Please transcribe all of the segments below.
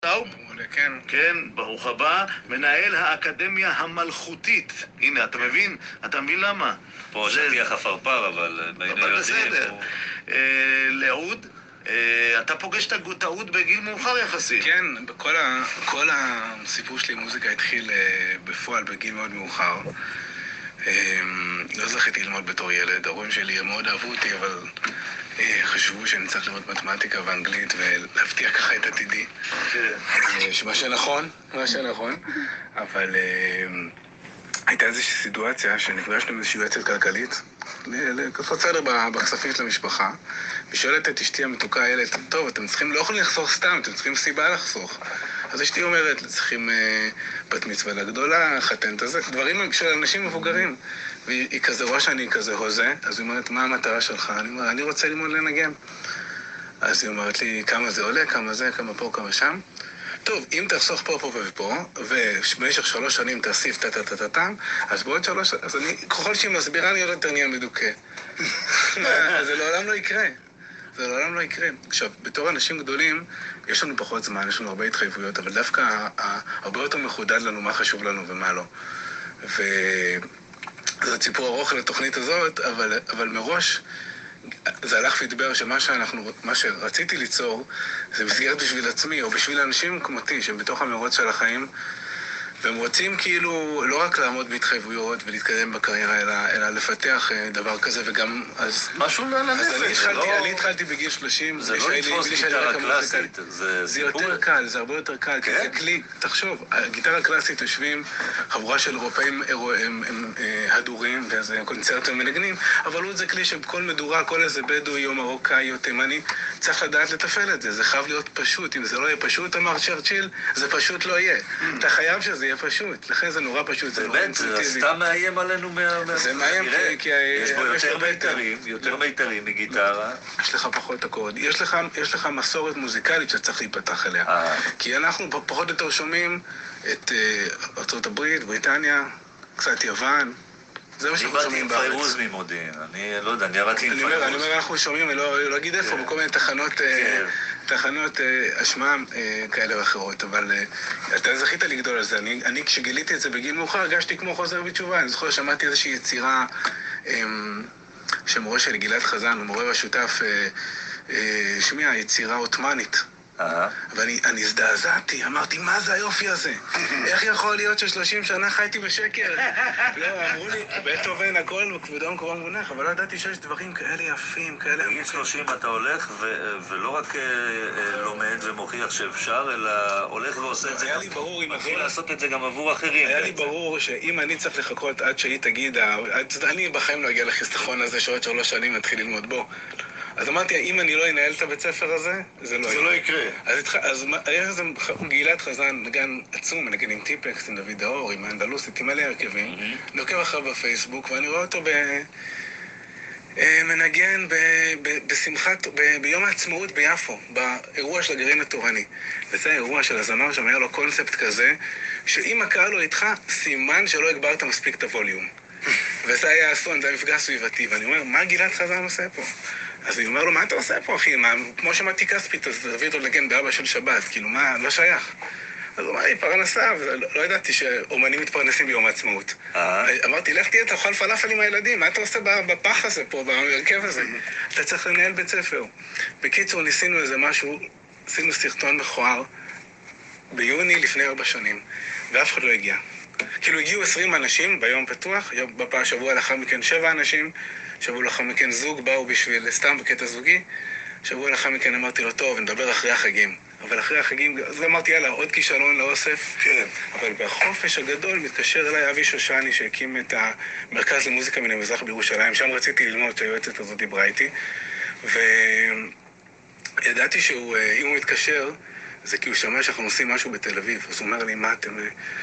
טוב, כן. כן, ברוך הבא, מנהל האקדמיה המלכותית. הנה, אתה מבין? אתה מבין למה? פה שטיח הפרפר, אבל אבל בסדר. לאהוד, אתה פוגש את האהוד בגיל מאוחר יחסי. כן, כל הסיפור שלי עם מוזיקה התחיל בפועל בגיל מאוד מאוחר. לא זכיתי ללמוד בתור ילד, ההורים שלי מאוד אהבו אותי, אבל חשבו שאני צריך ללמוד מתמטיקה ואנגלית ולהבטיח ככה את עתידי. מה שנכון, אבל הייתה איזושהי סיטואציה שנפגשנו עם איזושהי יועצת כלכלית לעשות סדר בכספים של המשפחה, ושואלת את אשתי המתוקה הילד, טוב, אתם צריכים, לא יכולים לחסוך סתם, אתם צריכים סיבה לחסוך. אז אשתי אומרת, צריכים בת מצווה לגדולה, חתנת הזה, דברים של אנשים מבוגרים. והיא כזה רואה שאני כזה הוזה, אז היא אומרת, מה המטרה שלך? אני אומר, אני רוצה ללמוד לנגן. אז היא אומרת לי, כמה זה עולה, כמה זה, כמה פה, כמה שם. טוב, אם תחסוך פה ופה, ובמשך 3 שנים תוסיף טה-טה-טה-טה, אז בעוד 3, אז אני, ככל שהיא מסבירה, אני עוד יותר נהיה מדוכא. זה לעולם לא יקרה. זה לעולם לא יקרה. עכשיו, בתור אנשים גדולים, יש לנו פחות זמן, יש לנו הרבה התחייבויות, אבל דווקא הרבה יותר מחודד לנו מה חשוב לנו ומה לא. וזה ציפור ארוך לתוכנית הזאת, אבל מראש זה הלך והתבר שמה שרציתי ליצור זה מסגרת בשביל עצמי, או בשביל אנשים כמותי שהם בתוך המרוץ של החיים, והם רוצים כאילו לא רק לעמוד בהתחייבויות ולהתקדם בקריירה, אלא לפתח דבר כזה, וגם אז... משהו לנפש, אני התחלתי בגיל 30, זה לא לתפוס גיטרה קלאסית, זה יותר קל, זה הרבה יותר קל, כי זה כלי, תחשוב, הגיטרה הקלאסית יושבים חבורה של אירופאים הדורים, ואיזה קונצרט ומנגנים, אבל הוא זה כלי שבכל מדורה, כל איזה בדואי או מרוקאי או תימני, צריך לדעת לתפעל את זה, זה חייב להיות פשוט, אם זה לא יהיה פשוט, אמר צ'רצ'יל, זה פשוט לא יהיה. אתה חייב שזה יהיה פשוט, לכן זה נורא פשוט, זה נורא אינטואיטיבי. באמת, זה סתם מאיים עלינו זה מאיים כי... יש בו יותר מיתרים מגיטרה. יש לך פחות אקורד. יש לך מסורת מוזיקלית שצריך להיפתח אליה. כי אנחנו פחות או יותר שומעים את ארצות הברית, בריטניה, קצת יוון. זה מה שאנחנו שומעים בארץ. אני באתי עם פיירוז ממודיעין, אני לא יודע, אני ירדתי עם פיירוז. אני אומר, אנחנו שומעים, אני לא אגיד איפה, בכל מיני תחנות אשמה כאלה ואחרות, אבל אתה זכית לגדול על זה. אני כשגיליתי את זה בגיל מאוחר, הרגשתי כמו חוזר בתשובה. אני זוכר, שמעתי איזושהי יצירה שמורה שלי, גלעד חזן, הוא מורה והשותף, שמיע, יצירה עות'מאנית. ואני הזדעזעתי, אמרתי, מה זה היופי הזה? איך יכול להיות ש30 שנה חייתי בשקר? לא, אמרו לי, בטהובן הכל וכבודו במקומו מונח, אבל לא ידעתי שיש דברים כאלה יפים, כאלה... בגיל 30 אתה הולך ולא רק לומד ומוכיח שאפשר, אלא הולך ועושה את זה. היה לי ברור, מתחיל לעשות את זה גם עבור אחרים. היה לי ברור שאם אני צריך לחכות עד שהיא תגיד, אני בחיים לא אגיע לחיסכון הזה שעוד 3 שנים נתחיל ללמוד בו. אז אמרתי, אם אני לא אנהל את הבית ספר הזה, זה לא יקרה. אז היה איזה גלעד חזן, נגן עצום, נגן עם טיפקס, עם דוד האור, עם האנדלוסית, עם מלא הרכבים. אני עוקב אחריו בפייסבוק, ואני רואה אותו מנגן ביום העצמאות ביפו, באירוע של הגרעין התורני. וזה האירוע של הזמר שם, היה לו קונספט כזה, שאם הקהל לא איתך, סימן שלא הגברת מספיק את הווליום. וזה היה אסון, זה היה מפגש סביבתי, ואני אומר, מה גלעד חזן עושה פה? אז אני אומר לו, מה אתה עושה פה, אחי? כמו שמעתי כספית, אז תביא אותו לגן באבא של שבת, כאילו, מה, לא שייך. אז הוא אמר לי, פרנסה, ולא ידעתי שאומנים מתפרנסים ביום העצמאות. אמרתי, לך תהיה, תאכל פלאפל עם הילדים, מה אתה עושה בפח הזה פה, בהרכב הזה? אתה צריך לנהל בית ספר. בקיצור, ניסינו איזה משהו, עשינו סרטון מכוער, ביוני לפני 4 שנים, ואף אחד לא הגיע. כאילו, הגיעו 20 אנשים ביום פתוח, שבוע לאחר מכן 7 אנשים, שבוע לאחר מכן זוג באו בשביל, סתם בקטע זוגי, שבוע לאחר מכן אמרתי לו, טוב, נדבר אחרי החגים. אבל אחרי החגים, אז אמרתי, יאללה, עוד כישלון לאוסף. כן. אבל בחופש הגדול מתקשר אליי אבי שושני, שהקים את המרכז למוזיקה מן המזרח בירושלים, שם רציתי ללמוד שהיועצת הזאת דיברה איתי, וידעתי שאם הוא מתקשר, זה כי הוא שמע שאנחנו עושים משהו בתל אביב. אז הוא אומר לי, מה אתם...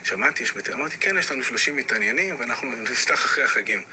שמעתי, יש בתל אביב. אמרתי, כן, יש לנו 30 מתעניינים, ואנחנו נפתח אחרי החגים.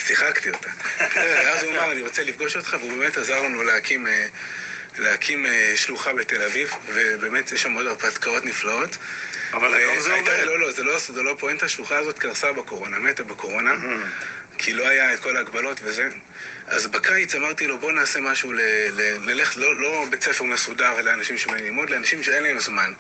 שיחקתי אותה. ואז הוא אמר, אני רוצה לפגוש אותך, והוא באמת עזר לנו להקים שלוחה בתל אביב, ובאמת יש שם עוד הרפתקאות נפלאות. אבל היום זה עובד. לא, זה לא פואנטה, השלוחה הזאת קרסה בקורונה, מתה בקורונה, כי לא היה את כל ההגבלות וזה. אז בקיץ אמרתי לו, בוא נעשה משהו, נלך לא בית ספר מסודר לאנשים שבאים ללמוד, לאנשים שאין להם זמן.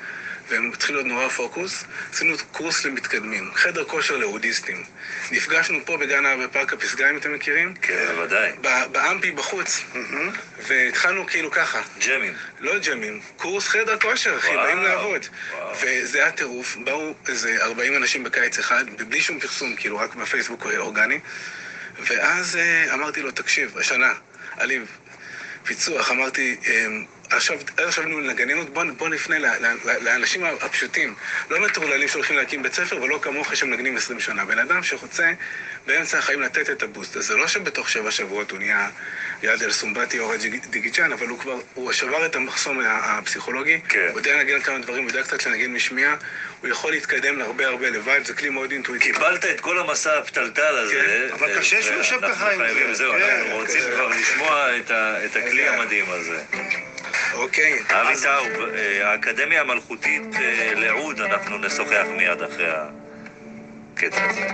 והם התחילו להיות נורא פוקוס, עשינו קורס למתקדמים, חדר כושר לאודיסטים. נפגשנו פה בגן בפארק הפסגה, אם אתם מכירים. כן, בוודאי. באמפי בחוץ. והתחלנו כאילו ככה. ג'מים. לא ג'מים, קורס חדר כושר, אחי, באים לעבוד. וזה היה טירוף, באו איזה 40 אנשים בקיץ אחד, בלי שום פרסום, כאילו רק בפייסבוק אורגני. ואז אמרתי לו, תקשיב, השנה, עליב, פיצוח, אמרתי, עכשיו נגננות, בוא נפנה לאנשים הפשוטים, לא מטורללים שהולכים להקים בית ספר, ולא כמוך שמנגנים 20 שנה. בן אדם שרוצה באמצע החיים לתת את הבוסט. אז זה לא שבתוך 7 שבועות הוא נהיה יד אל סומבטי או דיגיטשן, אבל הוא שבר את המחסום הפסיכולוגי, הוא יודע לנגן כמה דברים, הוא יודע קצת לנגן משמיע, הוא יכול להתקדם להרבה לבד, זה כלי מאוד אינטואיטיבי. קיבלת את כל המסע הפתלתל הזה. אבל קשה שהוא יושב ככה עם זה. זהו, אנחנו רוצים כבר לשמוע את הכלי המדהים הזה. אוקיי. אבי טאוב, האקדמיה המלכותית לעוד, אנחנו נשוחח מיד אחרי הקטע הזה.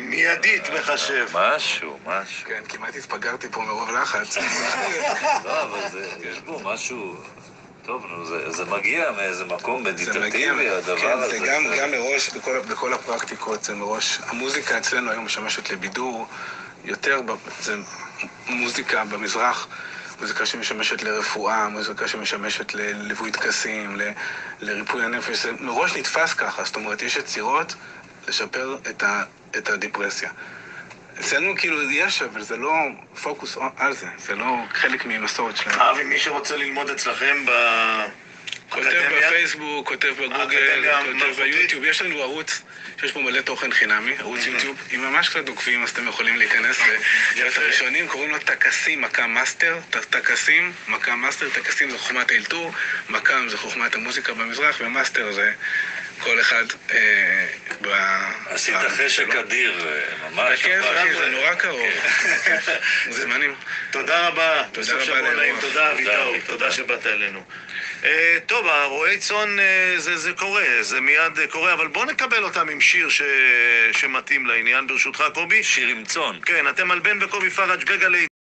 מיידית מחשב. משהו. כן, כמעט התפגרתי פה מרוב לחץ. לא, אבל יש בו משהו... טוב, זה מגיע מאיזה מקום מדיטטיבי, הדבר הזה. כן, זה גם מראש, בכל הפרקטיקות, זה מראש. המוזיקה אצלנו היום משמשת לבידור, יותר, זה מוזיקה במזרח, מוזיקה שמשמשת לרפואה, מוזיקה שמשמשת לליווי טקסים, לריפוי הנפש. זה מראש נתפס ככה, זאת אומרת, יש יצירות לשפר את הדיפרסיה. אצלנו כאילו יש, אבל זה לא פוקוס על זה, זה לא חלק ממסורת שלנו. אבי, מי שרוצה ללמוד אצלכם כותב בפייסבוק, כותב בגוגל, כותב ביוטיוב, יש לנו ערוץ שיש בו מלא תוכן חינמי, ערוץ יוטיוב, אם ממש קצת עוקבים אז אתם יכולים להיכנס להיות הראשונים, קוראים לו טקסים מכה מאסטר, טקסים מכה מאסטר, טקסים זה חוכמת האלתור, מקם זה חוכמת המוזיקה במזרח, ומאסטר זה כל אחד עשית חשק אדיר, ממש. בכיף, אחי, זה נורא קרוב. מוזמנים. תודה רבה. תודה רבה שבוע נעים, לאירוע. תודה אביטל, תודה שבאת אלינו. טוב, הרועי צאן זה קורה, זה מיד קורה, אבל בוא נקבל אותם עם שיר שמתאים לעניין, ברשותך קובי. שיר עם צאן. כן, אתם על בן וקובי פראג' בגלי